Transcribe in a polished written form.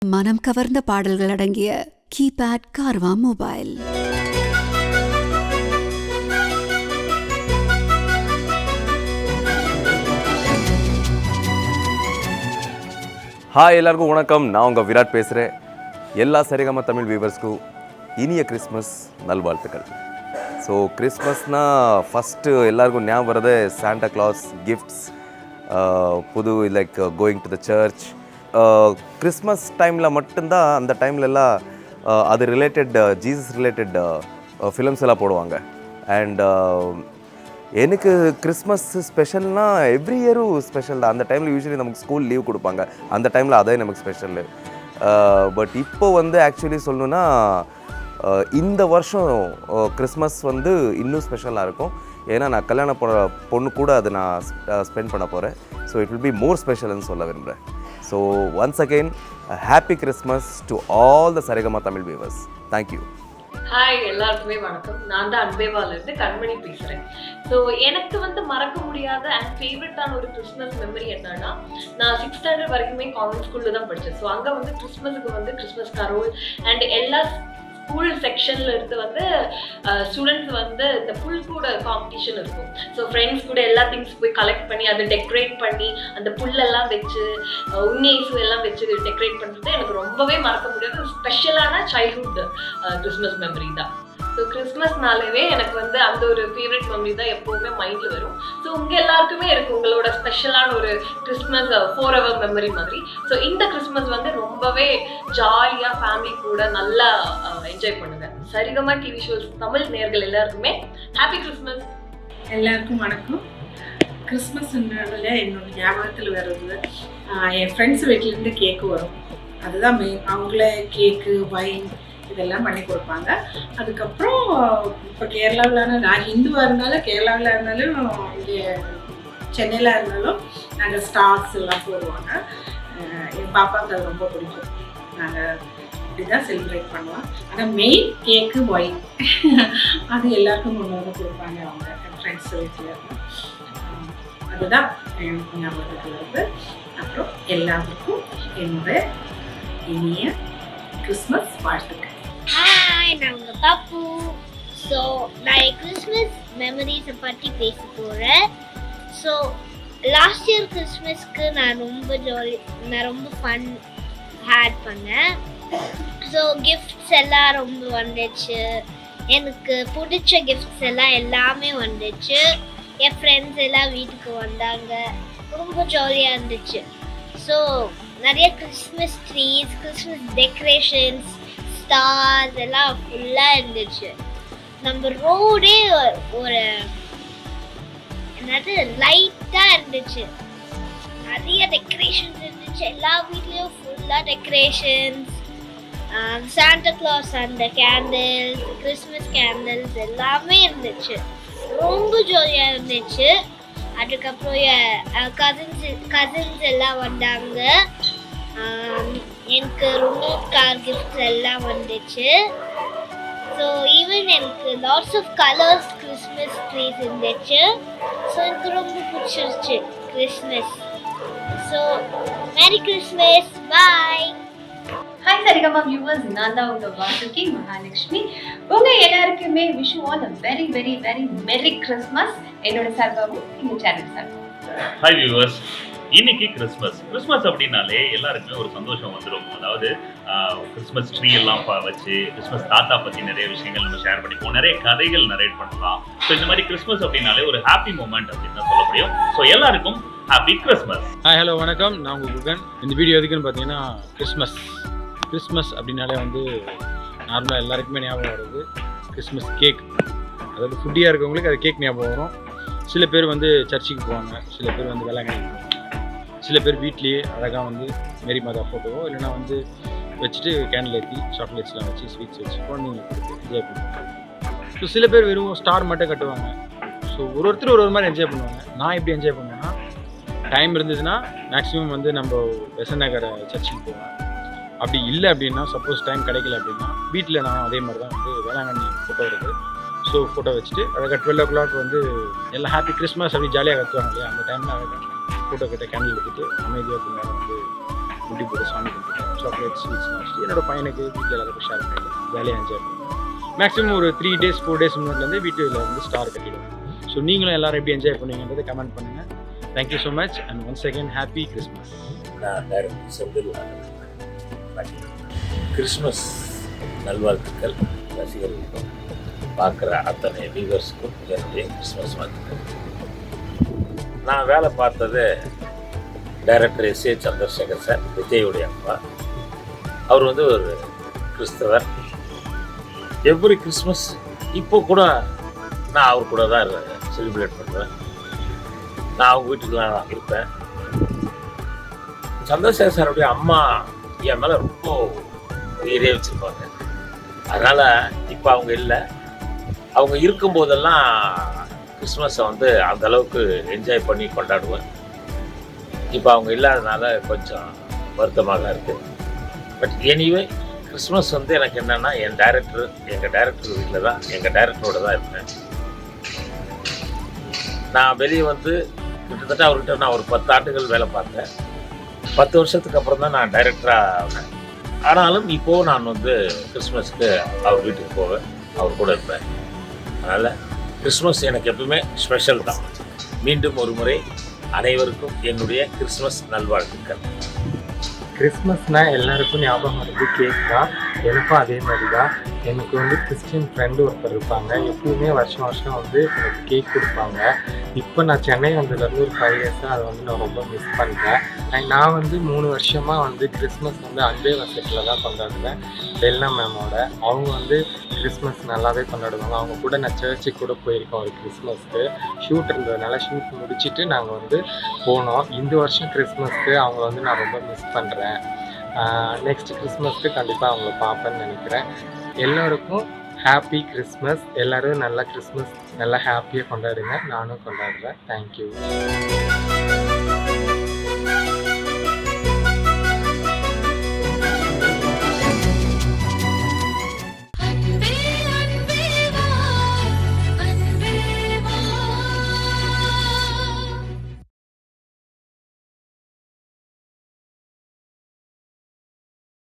மனம் கவர்ந்த பாடல்கள் அடங்கிய கீபேட் கார்வா மொபைல். ஹாய், எல்லாருக்கும் வணக்கம். நான் உங்கள் விராட் பேசுகிறேன். எல்லா சரிகம தமிழ் வியூவர்ஸ்க்கும் இனிய கிறிஸ்மஸ் நல்வாழ்த்துக்கள். ஸோ கிறிஸ்மஸ்னால் ஃபஸ்ட்டு எல்லாருக்கும் ஞாபகம் வரது சாண்டா கிளாஸ், கிஃப்ட்ஸ், புது like going to the church. Christmas டைமில் மட்டும்தான் அந்த டைம்லலாம் அது ரிலேட்டட் ஜீசஸ் ரிலேட்டட் ஃபிலிம்ஸ் எல்லாம் போடுவாங்க. அண்ட் எனக்கு கிறிஸ்மஸ் ஸ்பெஷல்னால் எவ்ரி இயரும் ஸ்பெஷல் தான். அந்த டைமில் யூஸ்வலி நமக்கு ஸ்கூல் லீவ் கொடுப்பாங்க. அந்த டைமில் அதே நமக்கு ஸ்பெஷலு. பட் இப்போ ஆக்சுவலி சொல்லணுன்னா இந்த வருஷம் கிறிஸ்மஸ் இன்னும் ஸ்பெஷலாக இருக்கும். ஏன்னா நான் கல்யாண பொண்ணு கூட அதை நான் ஸ்பெண்ட் பண்ண போகிறேன். So it will be more ஸ்பெஷல்னு சொல்ல விரும்புகிறேன். So once again happy Christmas to all the Saregama Tamil viewers. Thank you. Hi, எல்லாருக்குமே வணக்கம். நான் தான் அன்பேவாலேருந்து கண்மணி பேசுகிறேன். ஸோ எனக்கு மறக்க முடியாத அண்ட் ஃபேவரட்டான ஒரு கிறிஸ்மஸ் மெமரி என்னன்னா, நான் 6th ஸ்டாண்டர்ட் வரைக்குமே கான்வென்ட் ஸ்கூலில் தான் படித்தேன். ஸோ அங்கே கிறிஸ்மஸுக்கு கிறிஸ்மஸ் கரோல் அண்ட் எல்லா ஸ்கூல் செக்ஷன்ல இருந்து ஸ்டூடெண்ட்ஸ் இந்த புல் கூட காம்படிஷன் இருக்கும். ஸோ ஃப்ரெண்ட்ஸ் கூட எல்லா திங்ஸ் போய் கலெக்ட் பண்ணி அதை டெக்கரேட் பண்ணி அந்த புல்லெல்லாம் வச்சு உன்னியேசு எல்லாம் வச்சு டெக்கரேட் பண்ணுறது எனக்கு ரொம்பவே மறக்க முடியாத ஸ்பெஷலான சைல்ட்ஹுட் கிறிஸ்மஸ் மெமரி தான். ஸோ கிறிஸ்மஸ்னாலவே எனக்கு அந்த ஒரு ஃபேவரட் மெமரி தான் எப்போவுமே மைண்டில் வரும். ஸோ உங்கள் எல்லாருக்குமே இருக்குது உங்களோட ஸ்பெஷலான ஒரு கிறிஸ்மஸ் forever மெமரி மாதிரி. ஸோ இந்த கிறிஸ்மஸ் ரொம்பவே ஜாலியாக ஃபேமிலி கூட நல்லா என்ஜாய் பண்ணுவேன். சரிகமா டிவி ஷோஸ் தமிழ் நேயர்கள் எல்லாருக்குமே ஹாப்பி கிறிஸ்மஸ். எல்லாருக்கும் வணக்கம். கிறிஸ்மஸ்ன்றதுல என்னோட ஞாபகத்தில் வர்றது என் ஃப்ரெண்ட்ஸ் வீட்டிலேருந்து கேக்கு வரும். அதுதான் மெயின். அவங்களே கேக்கு, வைன் இதெல்லாம் பண்ணி கொடுப்பாங்க. அதுக்கப்புறம் இப்போ கேரளாவில் நான் ஹிந்துவாக இருந்தாலும் கேரளாவில் இருந்தாலும் இங்கே சென்னையில் இருந்தாலும் நாங்கள் ஸ்டார்ஸ் எல்லாம் போடுவாங்க. என் பாப்பாவுக்கு அது ரொம்ப பிடிக்கும். நாங்கள் இப்படி தான் செலிப்ரேட் பண்ணுவோம். ஆனால் மெயின் கேக்கு, ஒயின் அது எல்லாருக்கும் கொண்டு வந்து கொடுப்பாங்க அவங்க என் ஃப்ரெண்ட்ஸ் வீட்டில். அதுதான் எனக்கு ஞாபகத்தில் வருது. அப்புறம் எல்லாருக்கும் என்னோட இனிய கிறிஸ்மஸ் வாழ்த்துக்கள். ஹாய், நான் உங்கள் பாப்பு. ஸோ நான் கிறிஸ்மஸ் மெமரிஸை பற்றி பேச போகிறேன். ஸோ லாஸ்ட் இயர் கிறிஸ்மஸ்க்கு நான் ரொம்ப ஃபன் ஹேட் பண்ணேன். ஸோ கிஃப்ட்ஸ் எல்லாம் ரொம்ப வந்துச்சு. எனக்கு பிடிச்ச கிஃப்ட்ஸ் எல்லாமே வந்துச்சு. என் ஃப்ரெண்ட்ஸ் எல்லாம் வீட்டுக்கு வந்தாங்க. ரொம்ப ஜாலியாக இருந்துச்சு. ஸோ நிறைய Christmas trees, Christmas decorations, stars எல்லாம் ஃபுல்லாக இருந்துச்சு. நம்ம ரோடே ஒரு என்னது லைட்டாக இருந்துச்சு. நிறைய டெக்கரேஷன்ஸ் இருந்துச்சு. எல்லா வீட்லேயும் ஃபுல்லாக டெக்கரேஷன்ஸ், சாண்டா கிளாஸ் அந்த கேண்டில்ஸ், கிறிஸ்மஸ் கேண்டில்ஸ் எல்லாமே இருந்துச்சு. ரொம்ப ஜாலியாக இருந்துச்சு. அதுக்கப்புறம் என் கசின்ஸ் எல்லாம் வந்தாங்க. எனக்கு ரிமோட் கார் கிஃப்ட்ஸ் எல்லாம் வந்துச்சு. ஸோ ஈவன் எனக்கு lots of colours Christmas trees இருந்துச்சு. ஸோ எனக்கு ரொம்ப பிடிச்சிருச்சு Christmas. So merry Christmas, bye. Hi Saregama viewers, நான் தான் உங்கள் வாசுகி மகாலட்சுமி. உங்கள் எல்லாருக்குமே wish you all a very very very merry Christmas. என்னோட சார்பாகவும் எங்கள் சேனல் சார்பாகவும். ஹாய் வியூவர்ஸ், இன்னைக்கு கிறிஸ்மஸ் அப்படின்னாலே எல்லாருக்குமே ஒரு சந்தோஷம் வந்துடும். அதாவது கிறிஸ்மஸ் ட்ரீ எல்லாம் வச்சு கிறிஸ்மஸ் தாத்தா பற்றி நிறைய விஷயங்கள் நம்ம ஷேர் பண்ணிப்போம். நிறைய கதைகள் நரேட் பண்ணலாம். ஸோ இந்த மாதிரி கிறிஸ்மஸ் அப்படின்னாலே ஒரு ஹாப்பி மூமெண்ட் அப்படின்னு தான் சொல்ல முடியும். ஸோ எல்லாருக்கும் ஹாப்பி கிறிஸ்மஸ். ஹாய், ஹலோ, வணக்கம். நான் உங்கள் குகன். இந்த வீடியோ எதுக்குன்னு பார்த்தீங்கன்னா, கிறிஸ்மஸ் அப்படின்னாலே நார்மலாக எல்லாருக்குமே ஞாபகம் வருது கிறிஸ்மஸ் கேக். அதாவது ஃபுட்டியாக இருக்கவங்களுக்கு அது கேக் ஞாபகம் வரும். சில பேர் சர்ச்சுக்கு போவாங்க, சில பேர் வேளாங்கண்ணி போவாங்க, சில பேர் வீட்லேயே அழகாக மேரி மாதா ஃபோட்டோவோ இல்லைனா வச்சுட்டு கேண்டில் ஏற்றி சாக்லேட்ஸ்லாம் வச்சு ஸ்வீட்ஸ் வச்சு குழந்தைங்களுக்கு கொடுத்து என்ஜாய் பண்ணுவாங்க. ஸோ சில பேர் வெறும் ஸ்டார் மட்டும் கட்டுவாங்க. ஸோ ஒருத்தர் ஒரு மாதிரி என்ஜாய் பண்ணுவாங்க. நான் எப்படி என்ஜாய் பண்ணுவேன்னா, டைம் இருந்ததுன்னா மேக்ஸிமம் நம்ம பெசன்ட் நகர் சர்ச்சுக்கு போவேன். அப்படி இல்லை அப்படின்னா, சப்போஸ் டைம் கிடைக்கல அப்படின்னா வீட்டில் நான் அதே மாதிரி தான் வேளாங்கண்ணி ஃபோட்டோ இருக்குது. ஸோ ஃபோட்டோ வச்சுட்டு அழகாக 12 o'clock எல்லாம் ஹாப்பி கிறிஸ்மஸ் அப்படி ஜாலியாக கற்றுவாங்க இல்லையா. அந்த டைமில் அழகாக ஃபோட்டோ கிட்ட கேண்டில் எடுத்துட்டு அமைதியாக நேரம் முட்டி போட்டு சாமி கும்பிட்டு சாக்லேட் ஸ்வீட்ஸ் வச்சுட்டு என்னோட பையனுக்கு வீட்டில் எல்லாருக்கும் ஷேர் பண்ணிட்டு ஜாலியாக என்ஜாய் பண்ணுவோம். மேக்ஸிமம் ஒரு 3 days 4 days முன்னாடிலேருந்து வீட்டில் வந்து ஸ்டார் கட்டிடுவோம். ஸோ நீங்களும் எல்லாரும் எப்படி என்ஜாய் பண்ணுவீங்கன்றதை கமெண்ட் பண்ணுங்கள். Thank you so much and once again happy Christmas. நான் டைரக்டர் செந்தில் கிறிஸ்மஸ் நல்வாழ்த்துக்கள் ரசிகர்களுக்கும் பார்க்குற அத்தனை வியூவர்ஸுக்கும் என்னுடைய கிறிஸ்மஸ் வாழ்த்துக்கள். நான் வேலை பார்த்தது டைரக்டர் S.A. சந்திரசேகர் சார், விஜயுடைய அப்பா. அவர் வந்து ஒரு கிறிஸ்தவர். எவ்ரி கிறிஸ்மஸ் இப்போ கூட நான் அவர் கூட தான் செலிப்ரேட் பண்ணுவேன். நான் அவங்க வீட்டுக்குலாம் இருப்பேன். சந்திரசேகர் சாருடைய அம்மா என் மேலே ரொம்ப உயிரே வச்சுருப்பாங்க. அதனால் இப்போ அவங்க இல்லை. அவங்க இருக்கும்போதெல்லாம் கிறிஸ்மஸை வந்து அந்த அளவுக்கு என்ஜாய் பண்ணி கொண்டாடுவேன். இப்போ அவங்க இல்லாதனால கொஞ்சம் வருத்தமாக தான் இருக்குது. பட் எனிவே கிறிஸ்மஸ் வந்து எனக்கு என்னென்னா எங்கள் டைரக்டர் வீட்டில் தான், எங்கள் டைரக்டரோட தான் இருப்பேன். நான் வெளியே வந்து கிட்டத்தட்ட அவர்கிட்ட நான் ஒரு 10 ஆண்டுகள் வேலை பார்த்தேன். 10 வருஷத்துக்கு அப்புறம் தான் நான் டைரக்டராக ஆனேன். ஆனாலும் இப்போது நான் வந்து கிறிஸ்மஸ்க்கு அவர் வீட்டுக்கு போவேன், அவர் கூட இருப்பேன். அதனால் கிறிஸ்மஸ் எனக்கு எப்பவுமே ஸ்பெஷல் தான். மீண்டும் ஒரு முறை அனைவருக்கும் என்னுடைய கிறிஸ்மஸ் நல்வாழ்த்துக்கள். கிறிஸ்மஸ்னால் எல்லாருக்கும் ஞாபகம் வருது கேக் தான். எனக்கும் அதே மாதிரி தான். எனக்கு வந்து கிறிஸ்டின் ஃப்ரெண்டு ஒருத்தர் இருப்பாங்க. எப்பவுமே வருஷம் வருஷம் வந்து எனக்கு கேக் கொடுப்பாங்க. இப்போ நான் சென்னை வந்ததுலேருந்து ஒரு 5 years அதை வந்து நான் ரொம்ப மிஸ் பண்ணுறேன். நான் வந்து 3 வருஷமாக வந்து கிறிஸ்மஸ் வந்து அன்பே வசத்தில் தான் கொண்டாடுவேன். பெல்னா மேமோட. அவங்க வந்து கிறிஸ்மஸ் நல்லாவே கொண்டாடுவாங்க. அவங்க கூட நான் சர்ச்சுக்கு கூட போயிருக்கோம் ஒரு கிறிஸ்மஸ்க்கு. ஷூட் இருந்ததுனால ஷூட் முடிச்சுட்டு நாங்கள் வந்து போனோம். இந்த வருஷம் கிறிஸ்மஸ்க்கு அவங்க வந்து நான் ரொம்ப மிஸ் பண்ணுறேன். நெக்ஸ்ட் கிறிஸ்மஸ்க்கு கண்டிப்பாக அவங்கள பார்ப்பேன்னு நினைக்கிறேன். எல்லோருக்கும் ஹாப்பி கிறிஸ்மஸ். எல்லோரும் நல்லா கிறிஸ்மஸ் நல்லா ஹாப்பியாக கொண்டாடுங்க. நானும் கொண்டாடுறேன். தேங்க்யூ.